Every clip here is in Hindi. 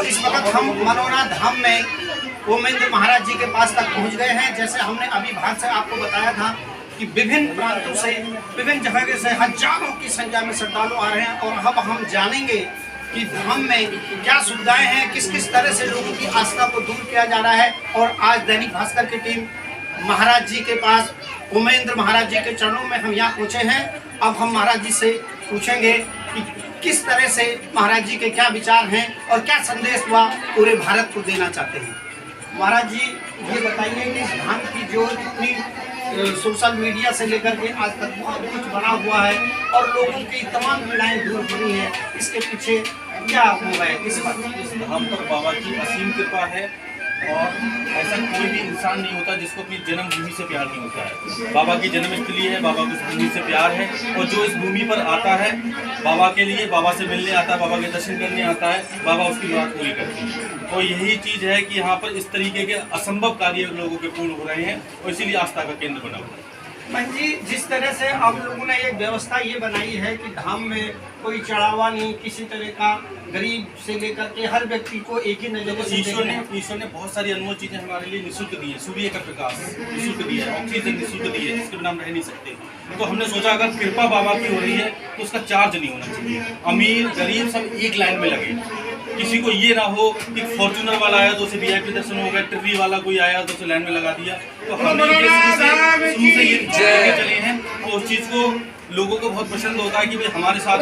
तो इस वक्त हम मनोनाथ धाम में ओमेंद्र महाराज जी के पास तक पहुंच गए हैं। जैसे हमने अभी भाग से आपको बताया था कि विभिन्न प्रांतों से, विभिन्न जगह से हजारों की संख्या में श्रद्धालु आ रहे हैं और अब हम जानेंगे कि धाम में क्या सुविधाएं हैं, किस किस तरह से लोगों की आस्था को दूर किया जा रहा है। और आज दैनिक भास्कर की टीम महाराज जी के पास, ओमेंद्र महाराज जी के चरणों में हम यहाँ पहुँचे हैं। अब हम महाराज जी से पूछेंगे कि किस तरह से महाराज जी के क्या विचार हैं और क्या संदेश वह पूरे भारत को देना चाहते हैं। महाराज जी ये बताइए कि इस धाम की जो इतनी सोशल मीडिया से लेकर के आज तक बहुत कुछ बना हुआ है और लोगों की तमाम पीड़ाएं दूर हो रही है, इसके पीछे क्या हुआ है? इस धाम पर बाबा की असीम कृपा है और ऐसा कोई भी इंसान नहीं होता जिसको अपनी जन्मभूमि से प्यार नहीं होता है। बाबा की जन्मस्थली है, बाबा को इस भूमि से प्यार है और जो इस भूमि पर आता है बाबा के लिए, बाबा से मिलने आता है, बाबा के दर्शन करने आता है, बाबा उसकी बात पूरी करती है। तो यही चीज़ है कि यहाँ पर इस तरीके के असंभव कार्य लोगों के पूर्ण हो रहे हैं और इसीलिए आस्था का केंद्र बना हुआ है। बहन जी, जिस तरह से आप लोगों ने एक व्यवस्था ये बनाई है कि धाम में कोई चढ़ावा नहीं, किसी तरह का गरीब से लेकर के हर व्यक्ति को एक ही नजर से ईश्वर ने बहुत सारी अनमोल चीजें हमारे लिए निःशुल्क दी है। सूर्य का प्रकाश निःशुल्क दिया है, ऑक्सीजन निःशुल्क दी है, जिसके बिना हम रह नहीं सकते। तो हमने सोचा अगर कृपा बाबा की हो रही है तो उसका चार्ज नहीं होना चाहिए। अमीर गरीब सब एक लाइन में लगे, किसी को ये ना हो कि फॉर्चूनर वाला आया तो उसे वीआईपी दर्शन हो गया, ट्रिवी वाला कोई आया तो उसे लाइन में लगा दिया। तो हमने शुरू से ये चले हैं और उस चीज को लोगों को बहुत पसंद होता है कि भाई हमारे साथ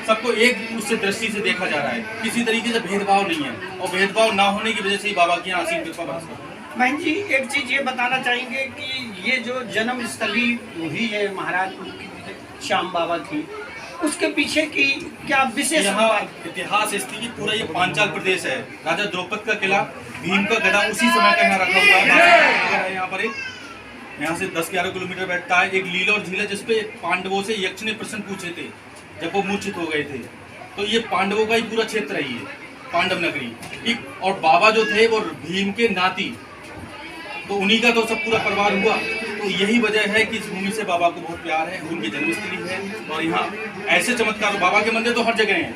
सबको एक उससे दृष्टि से देखा जा रहा है, किसी तरीके से भेदभाव नहीं है और भेदभाव ना होने की वजह से ही बाबा की यहाँ असीम कृपा बरस रही है। बहन जी, एक चीज ये बताना चाहेंगे कि ये जो जन्म स्थली हुई है महाराज श्याम बाबा की, उसके पीछे की क्या विशेष इतिहास स्थिति पूरा ये पांचाल प्रदेश है। राजा द्रौपद का किला, भीम का गदा उसी समय का यहाँ रखा हुआ है। यहाँ पर यहाँ से 10-11 किलोमीटर बैठता है। एक लीला और झील है जिसपे पांडवों से यक्ष ने प्रश्न पूछे थे जब वो मूर्छित हो गए थे। तो ये पांडवों का ही पूरा क्षेत्र है, ये पांडव नगरी। और बाबा जो थे वो भीम के नाती, तो उन्हीं का तो सब पूरा परिवार हुआ। तो यही वजह है कि इस भूमि से बाबा को बहुत प्यार है, उनकी जन्मस्थली है। और यहाँ ऐसे चमत्कार, बाबा के मंदिर तो हर जगह हैं,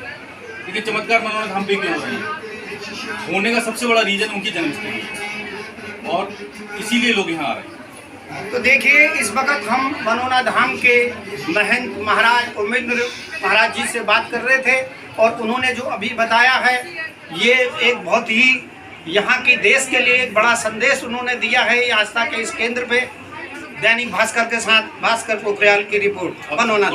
लेकिन चमत्कार मनोनाथ धाम पे क्यों हो रहे हैं? होने का सबसे बड़ा रीजन उनकी जन्मस्थली है और इसीलिए लोग यहाँ आ रहे हैं। तो देखिए, इस वक्त हम मनोनाथ धाम के महंत महाराज ओमेंद्र महाराज जी से बात कर रहे थे और उन्होंने जो अभी बताया है ये एक बहुत ही यहाँ की देश के लिए एक बड़ा संदेश उन्होंने दिया है। ये आस्था के इस केंद्र पे दैनिक भास्कर के साथ भास्कर पोखरियाल की रिपोर्ट। मनोनाथ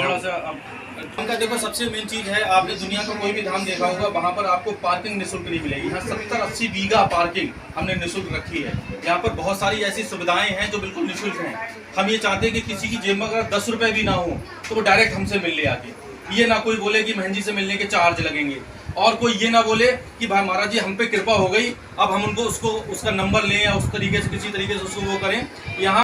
उनका देखो सबसे मेन चीज है, आपने दुनिया का कोई भी धाम देखा होगा, वहाँ पर आपको पार्किंग निःशुल्क नहीं मिलेगी। यहाँ 70-80 बीघा पार्किंग हमने निःशुल्क रखी है। यहाँ पर बहुत सारी ऐसी सुविधाएं हैं जो बिल्कुल निःशुल्क हैं। हम ये चाहते हैं कि किसी की जेब में अगर 10 रुपए भी ना हो तो वो डायरेक्ट हमसे मिल ले आके। ये ना कोई बोले कि महंजी से मिलने के चार्ज लगेंगे और कोई ये ना बोले कि भाई महाराज जी हम पे कृपा हो गई, अब हम उनको उसका नंबर लें या उस तरीके से किसी तरीके से उसको वो करें। यहाँ